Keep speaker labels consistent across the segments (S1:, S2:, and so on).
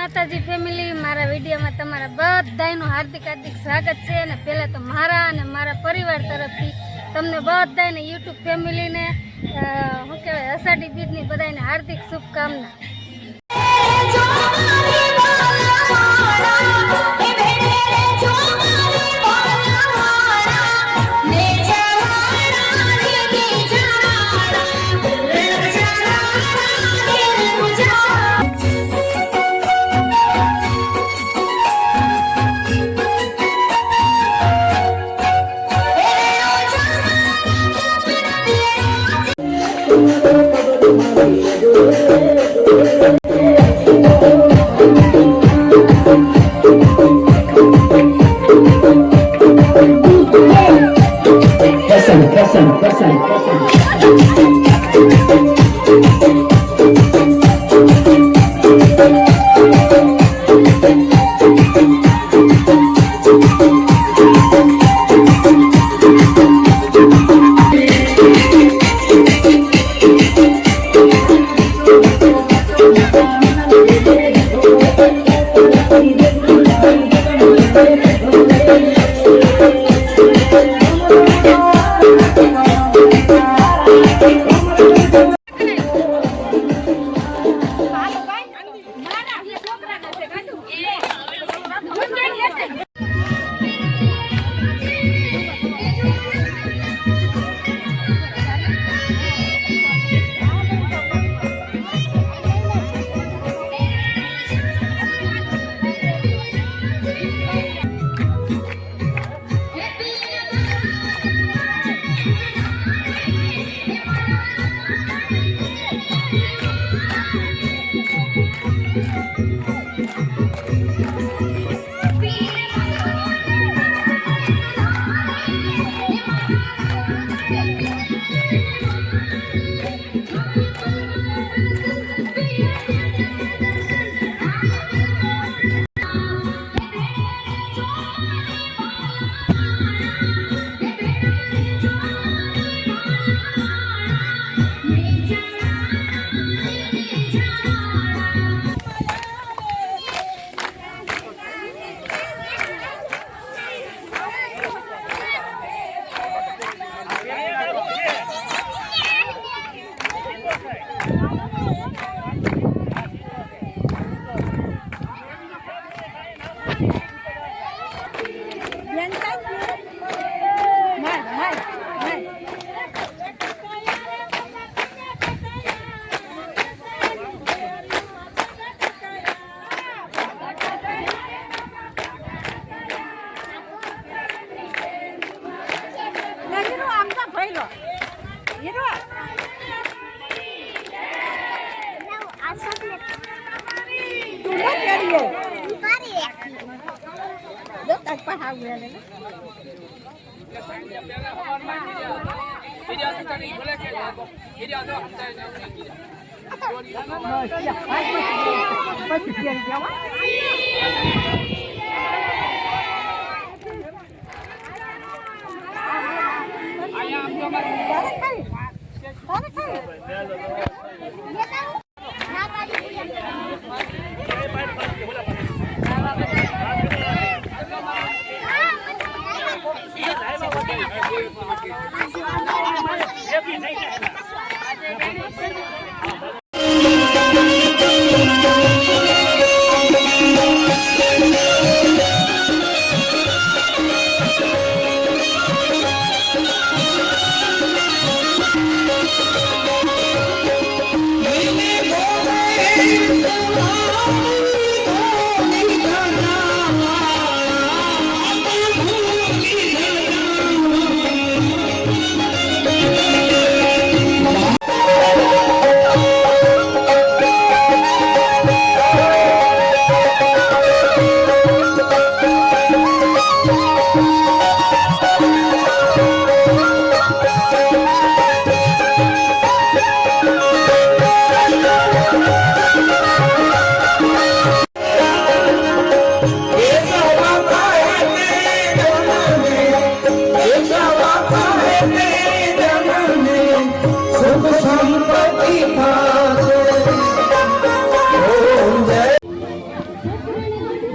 S1: માતાજી ફેમિલી, મારા વિડીયોમાં તમારા બધાનું હાર્દિક સ્વાગત છે. અને પહેલાં તો મારા અને મારા પરિવાર તરફથી તમને બધાને યુટ્યુબ ફેમિલીને શું કહેવાય અષાઢી બીજની બધાને હાર્દિક શુભકામના.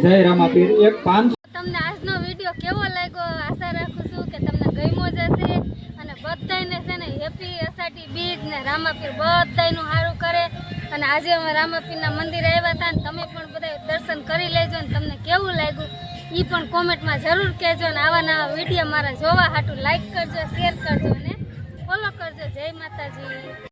S2: જય રામાપીર. એક 500
S1: તમને આજનો વિડીયો કેવો લાગ્યો આશા રાખું છું કે તમને ગમ્યો જ હશે અને બધાયને છે ને હેપી અષાઢી બીજ ને રામાપીર બધાયનું સારું કરે. અને આજે અમે રામાપીરના મંદિરે આવ્યા હતા અને તમે પણ બધા દર્શન કરી લેજો ને તમને કેવું લાગ્યું એ પણ કોમેન્ટમાં જરૂર કહેજો. અને આવા નવા વિડીયો મારા જોવા હાટું લાઈક કરજો, શેર કરજો અને ફોલો કરજો. જય માતાજી.